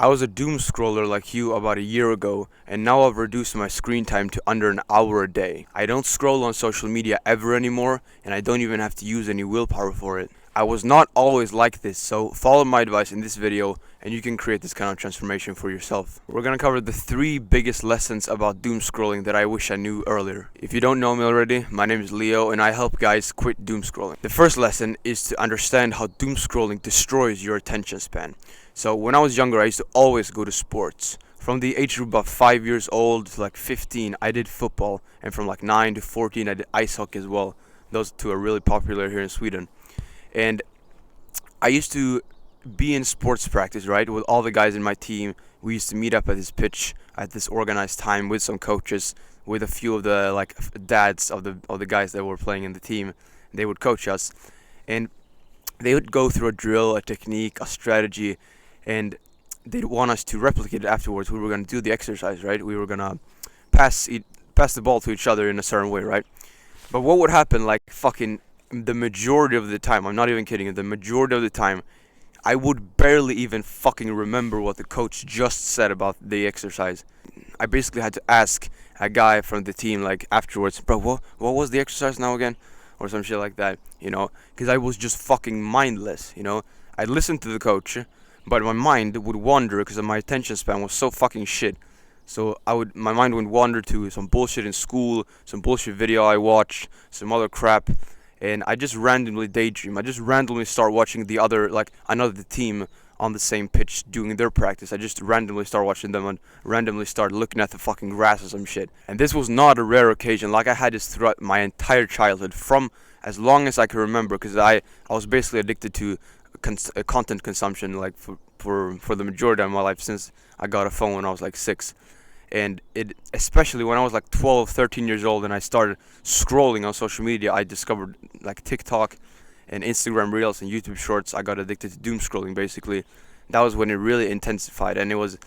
I was a doom scroller like you about a year ago, and now I've reduced my screen time to under an hour a day. I don't scroll on social media ever anymore, and I don't even have to use any willpower for it. I was not always like this, so follow my advice in this video and you can create this kind of transformation for yourself. We're gonna cover the 3 biggest lessons about doom scrolling that I wish I knew earlier. If you don't know me already, my name is Leo and I help guys quit doom scrolling. The first lesson is to understand how doom scrolling destroys your attention span. So when I was younger, I used to always go to sports. From the age group of 5 years old to like 15, I did football, and from like 9 to 14, I did ice hockey as well. Those two are really popular here in Sweden. And I used to be in sports practice, right, with all the guys in my team. We used to meet up at this pitch at this organized time with some coaches, with a few of the like dads of the guys that were playing in the team. They would coach us, and they would go through a drill, a technique, a strategy, and they'd want us to replicate it afterwards. We were gonna do the exercise, right? We were gonna pass the ball to each other in a certain way, right? But what would happen, like fucking the majority of the time, I'm not even kidding, the majority of the time, I would barely even fucking remember what the coach just said about the exercise. I basically had to ask a guy from the team, like, afterwards, bro, what was the exercise now again? Or some shit like that, because I was just fucking mindless. I'd listen to the coach, but my mind would wander because my attention span was so fucking shit. So my mind would wander to some bullshit in school, some bullshit video I watched, some other crap, and I just randomly daydream. I just randomly start watching another team on the same pitch doing their practice. I just randomly start watching them and randomly start looking at the fucking grass or some shit. And this was not a rare occasion. Like, I had this throughout my entire childhood, from as long as I can remember, because I was basically addicted to content consumption, like for the majority of my life, since I got a phone when I was like 6. And especially when I was like 12, 13 years old and I started scrolling on social media, I discovered like TikTok and Instagram Reels and YouTube Shorts. I got addicted to doom scrolling, basically. That was when it really intensified, and it was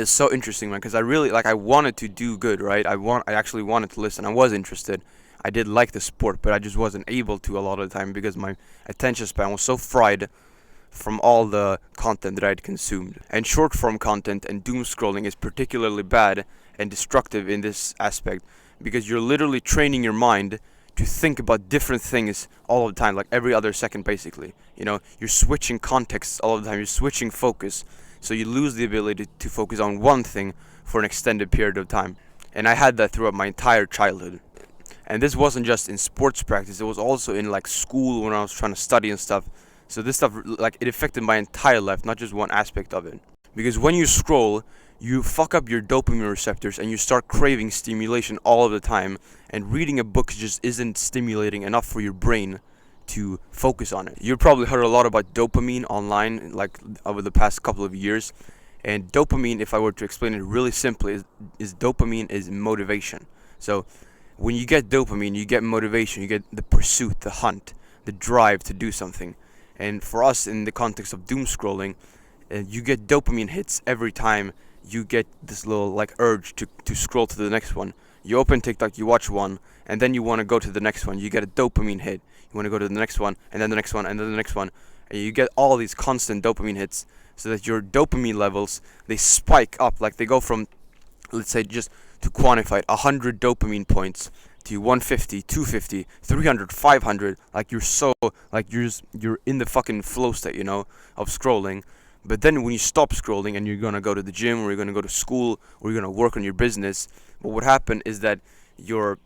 so interesting, man, because I wanted to do good, right? I actually wanted to listen. I was interested. I did like the sport, but I just wasn't able to a lot of the time because my attention span was so fried from all the content that I'd consumed. And short form content and doom scrolling is particularly bad and destructive in this aspect, because you're literally training your mind to think about different things all the time, like every other second, basically. You're switching contexts all the time, you're switching focus, so you lose the ability to focus on one thing for an extended period of time. And I had that throughout my entire childhood. And this wasn't just in sports practice, it was also in like school when I was trying to study and stuff. So this stuff, like, it affected my entire life, not just one aspect of it. Because when you scroll, you fuck up your dopamine receptors and you start craving stimulation all of the time. And reading a book just isn't stimulating enough for your brain to focus on it. You've probably heard a lot about dopamine online, like, over the past couple of years. And dopamine, if I were to explain it really simply, is dopamine is motivation. So when you get dopamine, you get motivation, you get the pursuit, the hunt, the drive to do something. And for us, in the context of doom scrolling, you get dopamine hits every time you get this little like urge to scroll to the next one. You open TikTok, you watch one, and then you want to go to the next one. You get a dopamine hit. You want to go to the next one, and then the next one, and then the next one. And you get all these constant dopamine hits, so that your dopamine levels, they spike up. Like, they go from, let's say, just to quantify it, 100 dopamine points to 150, 250, 300, 500. Like, you're in the fucking flow state, of scrolling. But then when you stop scrolling and you're gonna go to the gym, or you're gonna go to school, or you're gonna work on your business, what would happen is that our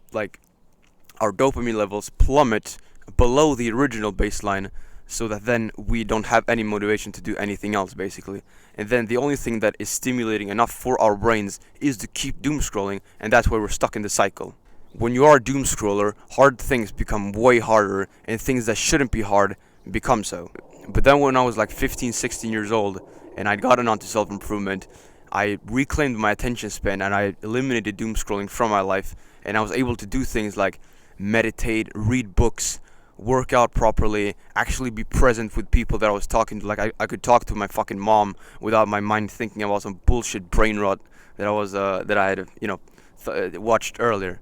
dopamine levels plummet below the original baseline, so that then we don't have any motivation to do anything else, basically. And then the only thing that is stimulating enough for our brains is to keep doom scrolling, and that's why we're stuck in the cycle. When you are a doom scroller, hard things become way harder, and things that shouldn't be hard become so. But then when I was like 15, 16 years old, and I'd gotten onto self-improvement, I reclaimed my attention span, and I eliminated doom scrolling from my life, and I was able to do things like meditate, read books, work out properly, actually be present with people that I was talking to. Like, I could talk to my fucking mom without my mind thinking about some bullshit brain rot that I had watched earlier.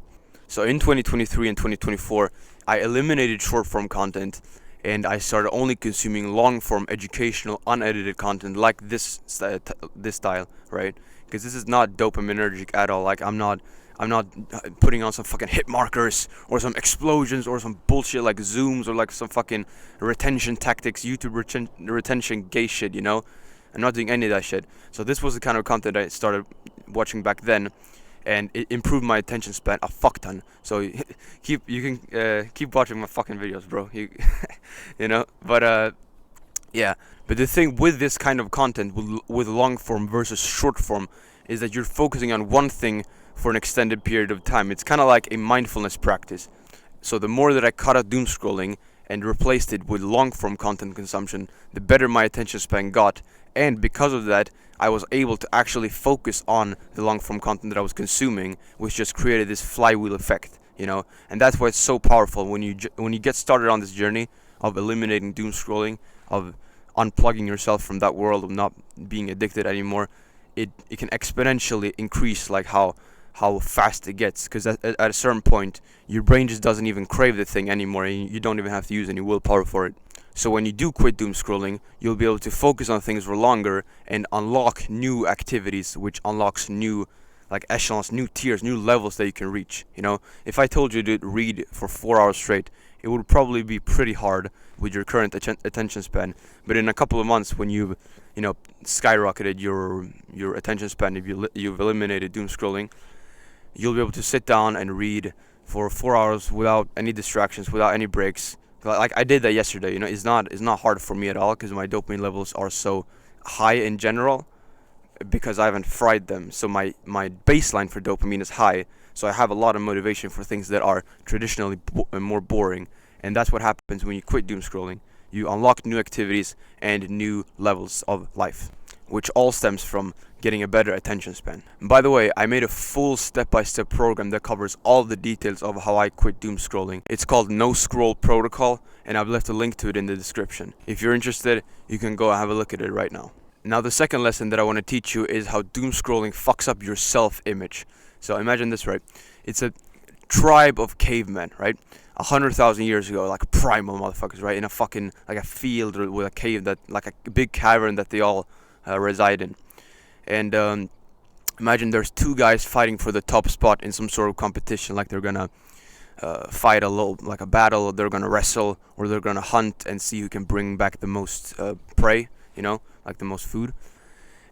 So in 2023 and 2024, I eliminated short form content, and I started only consuming long-form educational unedited content like this style, right? Because this is not dopaminergic at all. Like I'm not putting on some fucking hit markers or some explosions or some bullshit like zooms or like some fucking retention tactics, YouTube retention gay shit, you know? I'm not doing any of that shit. So this was the kind of content I started watching back then, and it improved my attention span a fuck ton. So you can keep watching my fucking videos, bro. You know. But yeah. But the thing with this kind of content, with long form versus short form, is that you're focusing on one thing for an extended period of time. It's kind of like a mindfulness practice. So the more that I cut out doom scrolling and replaced it with long form content consumption, the better my attention span got. And because of that, I was able to actually focus on the long form content that I was consuming, which just created this flywheel effect, you know. And that's why it's so powerful when you get started on this journey of eliminating doom scrolling, of unplugging yourself from that world, of not being addicted anymore. It can exponentially increase like how fast it gets, because at a certain point your brain just doesn't even crave the thing anymore, and you don't even have to use any willpower for it. So when you do quit doom scrolling, you'll be able to focus on things for longer and unlock new activities, which unlocks new like echelons, new tiers, new levels that you can reach. You know, if I told you to read for 4 hours straight, it would probably be pretty hard with your current attention span. But in a couple of months, when you've skyrocketed your attention span, if you've eliminated doom scrolling, you'll be able to sit down and read for 4 hours without any distractions, without any breaks. Like I did that yesterday. You know, it's not hard for me at all because my dopamine levels are so high in general because I haven't fried them. So my baseline for dopamine is high. So I have a lot of motivation for things that are traditionally more boring. And that's what happens when you quit doom scrolling. You unlock new activities and new levels of life, which all stems from getting a better attention span. And by the way, I made a full step-by-step program that covers all the details of how I quit doom scrolling. It's called No Scroll Protocol, and I've left a link to it in the description. If you're interested, you can go have a look at it right now. Now, the second lesson that I want to teach you is how doom scrolling fucks up your self-image. So imagine this, right? It's a tribe of cavemen, right? 100,000 years ago, like primal motherfuckers, right? In a fucking like a field with a cave, that like a big cavern that they all reside in. And imagine there's two guys fighting for the top spot in some sort of competition, like they're gonna fight like a battle, they're gonna wrestle, or they're gonna hunt and see who can bring back the most prey, you know, like the most food.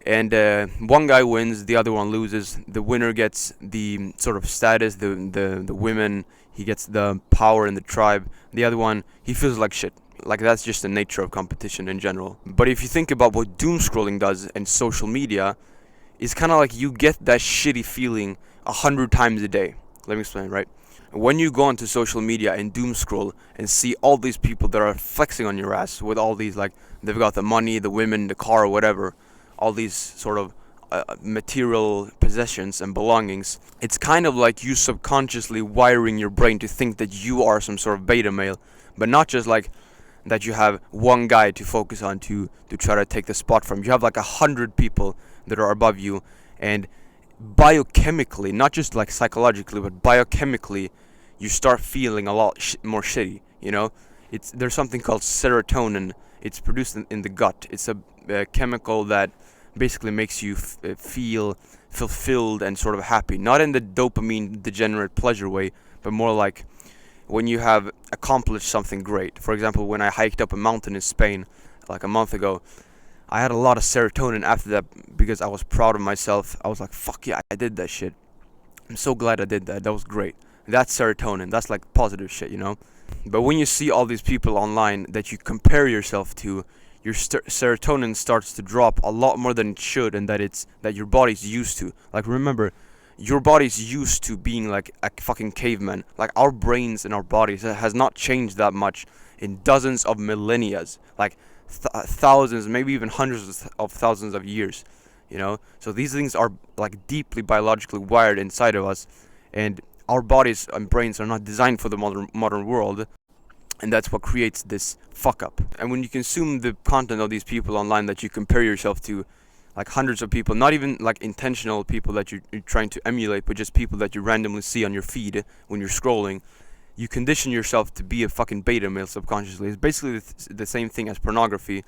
And one guy wins, the other one loses. The winner gets the sort of status, the women, he gets the power in the tribe. The other one, he feels like shit. Like that's just the nature of competition in general. But if you think about what doom scrolling does and social media, it's kind of like you get that shitty feeling 100 times a day. Let me explain, right? When you go onto social media and doom scroll and see all these people that are flexing on your ass with all these, like, they've got the money, the women, the car, whatever, all these sort of material possessions and belongings, it's kind of like you subconsciously wiring your brain to think that you are some sort of beta male, but not just like that you have one guy to focus on to try to take the spot from. You have like 100 people that are above you, and biochemically, not just like psychologically, but biochemically, you start feeling a lot more shitty, you know? There's something called serotonin. It's produced in the gut. It's a chemical that basically makes you feel fulfilled and sort of happy. Not in the dopamine degenerate pleasure way, but more like when you have accomplished something great. For example, when I hiked up a mountain in Spain like a month ago, I had a lot of serotonin after that because I was proud of myself. I was like, fuck yeah, I did that shit. I'm so glad I did that. That was great. That's serotonin. That's like positive shit, you know? But when you see all these people online that you compare yourself to, your serotonin starts to drop a lot more than it should, and that your body's used to. Like, remember, your body's used to being like a fucking caveman. Like, our brains and our bodies has not changed that much in dozens of millennia. Like, thousands, maybe even hundreds of thousands of years, you know? So these things are like deeply biologically wired inside of us, and our bodies and brains are not designed for the modern world, and that's what creates this fuck up. And when you consume the content of these people online that you compare yourself to, like hundreds of people, not even like intentional people that you're trying to emulate, but just people that you randomly see on your feed when you're scrolling, you condition yourself to be a fucking beta male subconsciously. It's basically the same thing as pornography.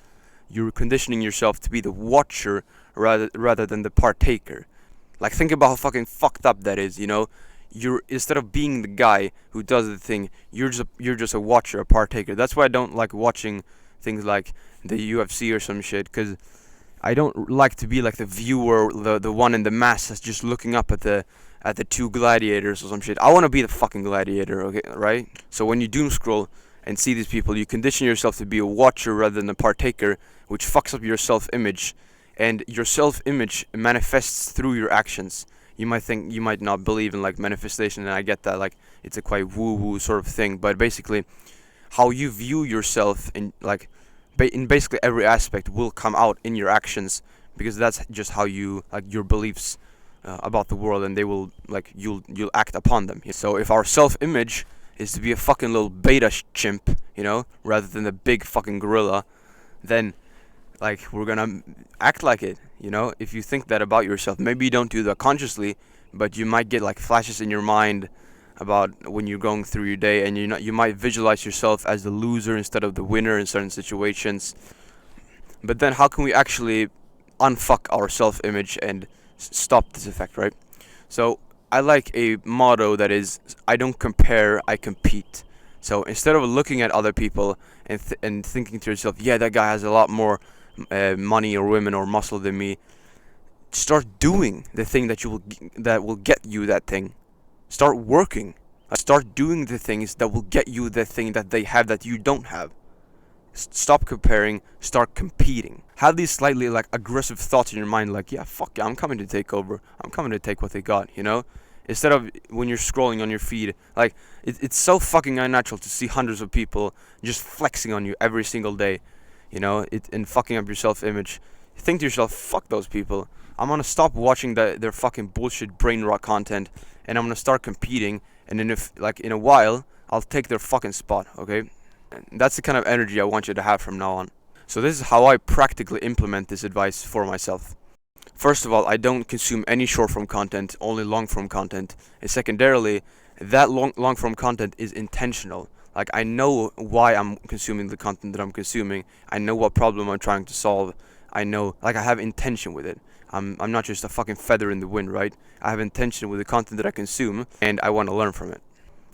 You're conditioning yourself to be the watcher rather than the partaker. Like, think about how fucking fucked up that is, you know? You're, instead of being the guy who does the thing, you're just a watcher, a partaker. That's why I don't like watching things like the UFC or some shit, because I don't like to be like the viewer, the one in the mass that's just looking up at the two gladiators or some shit. I want to be the fucking gladiator, okay, right? So when you doom scroll and see these people, you condition yourself to be a watcher rather than a partaker, which fucks up your self-image. And your self-image manifests through your actions. You might not believe in like manifestation, and I get that, like it's a quite woo-woo sort of thing, but basically how you view yourself in like in basically every aspect will come out in your actions, because that's just how you, like, your beliefs about the world, and they will, like, you'll act upon them. So if our self-image is to be a fucking little beta chimp, you know, rather than a big fucking gorilla, then like we're gonna act like it, you know. If you think that about yourself, maybe you don't do that consciously, but you might get like flashes in your mind about when you're going through your day, and you might visualize yourself as the loser instead of the winner in certain situations. But then how can we actually unfuck our self-image and stop this effect, right? So I like a motto that is, I don't compare, I compete. So instead of looking at other people and thinking to yourself, yeah, that guy has a lot more money or women or muscle than me, start doing the thing that will get you that thing. Start working. Start doing the things that will get you the thing that they have that you don't have. Stop comparing, start competing. Have these slightly like aggressive thoughts in your mind, like, yeah, fuck yeah, I'm coming to take over. I'm coming to take what they got, you know? Instead of when you're scrolling on your feed, like, it's so fucking unnatural to see hundreds of people just flexing on you every single day, you know, and fucking up your self-image. Think to yourself, fuck those people. I'm gonna stop watching their fucking bullshit brain rot content, and I'm gonna start competing, and then in a while, I'll take their fucking spot, okay? And that's the kind of energy I want you to have from now on. So this is how I practically implement this advice for myself. First of all, I don't consume any short-form content, only long-form content. And secondarily, that long-form content is intentional. Like, I know why I'm consuming the content that I'm consuming. I know what problem I'm trying to solve. I know, like, I have intention with it. I'm not just a fucking feather in the wind, right? I have intention with the content that I consume, and I want to learn from it.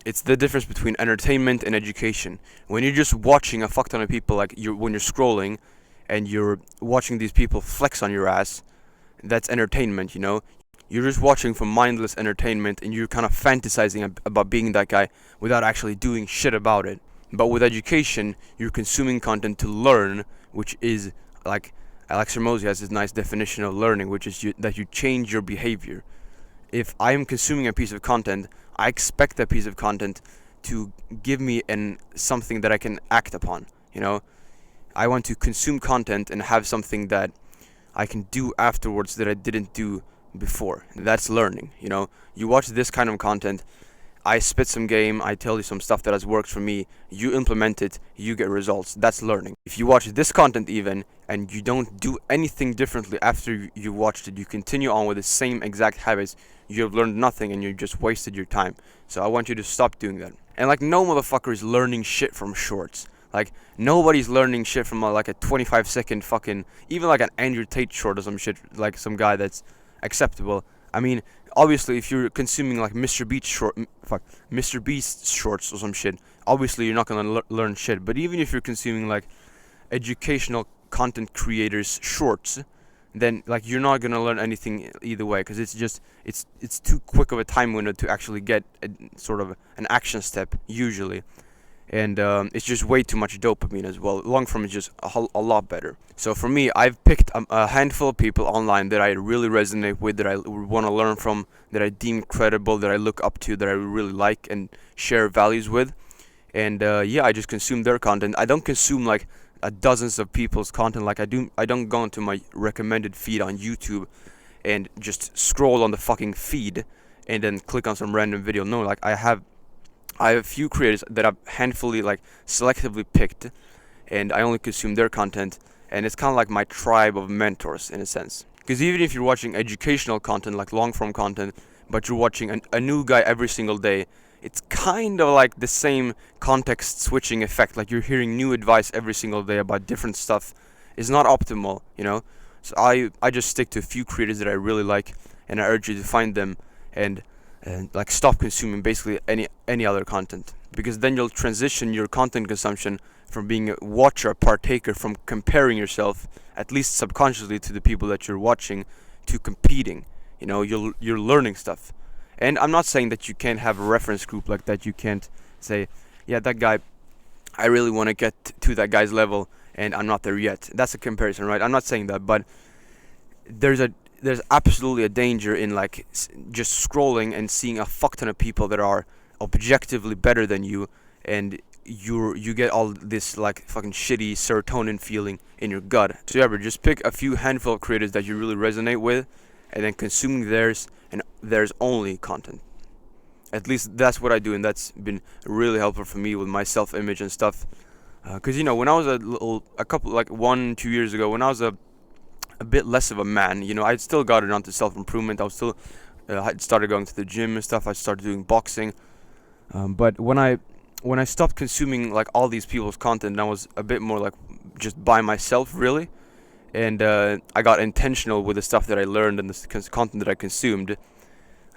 It's the difference between entertainment and education. When you're just watching a fuck ton of people, like when you're scrolling, and you're watching these people flex on your ass, that's entertainment, you know? You're just watching for mindless entertainment, and you're kind of fantasizing about being that guy without actually doing shit about it. But with education, you're consuming content to learn, which is, like, Alex Hormozi has this nice definition of learning, which is that you change your behavior. If I am consuming a piece of content, I expect that piece of content to give me something that I can act upon, you know? I want to consume content and have something that I can do afterwards that I didn't do before. That's learning, you know? You watch this kind of content, I spit some game, I tell you some stuff that has worked for me, you implement it, you get results. That's learning. If you watch this content even, and you don't do anything differently after you watched it, you continue on with the same exact habits, you have learned nothing and you just wasted your time. So I want you to stop doing that. And like, no motherfucker is learning shit from shorts. Like, nobody's learning shit from like a 25-second fucking, even like an Andrew Tate short or some shit, like some guy that's acceptable. I mean, obviously, if you're consuming like Mr. Beast shorts or some shit, obviously you're not gonna learn shit. But even if you're consuming like educational content creators shorts, then like you're not gonna learn anything either way, because it's too quick of a time window to actually get sort of an action step usually. And it's just way too much dopamine as well. Long form is just a lot better. So for me, I've picked a handful of people online that I really resonate with, that I want to learn from, that I deem credible, that I look up to, that I really like and share values with. And yeah, I just consume their content. I don't consume like dozens of people's content. Like I don't go into my recommended feed on YouTube and just scroll on the fucking feed and then click on some random video. No, like I have a few creators that I've handfully, like, selectively picked, and I only consume their content, and it's kind of like my tribe of mentors in a sense. Because even if you're watching educational content, like long-form content, but you're watching a new guy every single day, it's kind of like the same context switching effect. Like you're hearing new advice every single day about different stuff. Is not optimal, you know. So I just stick to a few creators that I really like, and I urge you to find them and like stop consuming basically any other content, because then you'll transition your content consumption from being a watcher, a partaker, from comparing yourself at least subconsciously to the people that you're watching, to competing. You know, you're learning stuff. And I'm not saying that you can't have a reference group, like that you can't say, yeah, that guy, I really want to get to that guy's level and I'm not there yet. That's a comparison, right? I'm not saying that, but there's a there's absolutely a danger in like just scrolling and seeing a fuck ton of people that are objectively better than you, and you get all this like fucking shitty serotonin feeling in your gut. So yeah, just pick a few handful of creators that you really resonate with, and then consuming theirs and theirs only content. At least that's what I do, and that's been really helpful for me with my self-image and stuff. Because you know, when I was a couple like 1-2 years ago, when I was a bit less of a man, you know, I'd still got it onto self-improvement. I was still I'd started going to the gym and stuff. I started doing boxing. But when I stopped consuming like all these people's content, and I was a bit more like just by myself, really, and I got intentional with the stuff that I learned and the content that I consumed.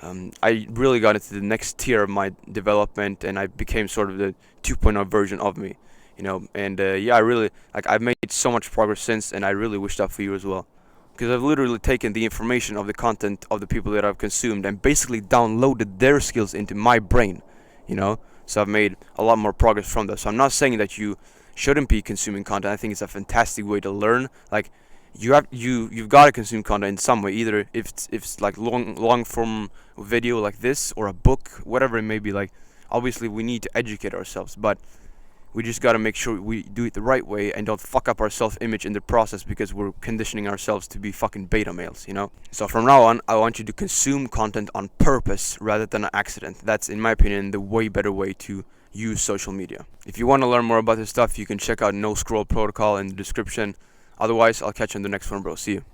I really got into the next tier of my development, and I became sort of the 2.0 version of me, you know. And yeah, I really like I've made so much progress since, and I really wish that for you as well, because I've literally taken the information of the content of the people that I've consumed and basically downloaded their skills into my brain, you know. So I've made a lot more progress from that. So I'm not saying that you shouldn't be consuming content. I think it's a fantastic way to learn. Like you've got to consume content in some way, either if it's like long form video like this, or a book, whatever it may be. Like obviously we need to educate ourselves, but we just got to make sure we do it the right way and don't fuck up our self-image in the process, because we're conditioning ourselves to be fucking beta males, you know. So from now on, I want you to consume content on purpose rather than an accident. That's, in my opinion, the way better way to use social media. If you want to learn more about this stuff, you can check out No Scroll Protocol in the description. Otherwise, I'll catch you in the next one, bro. See you.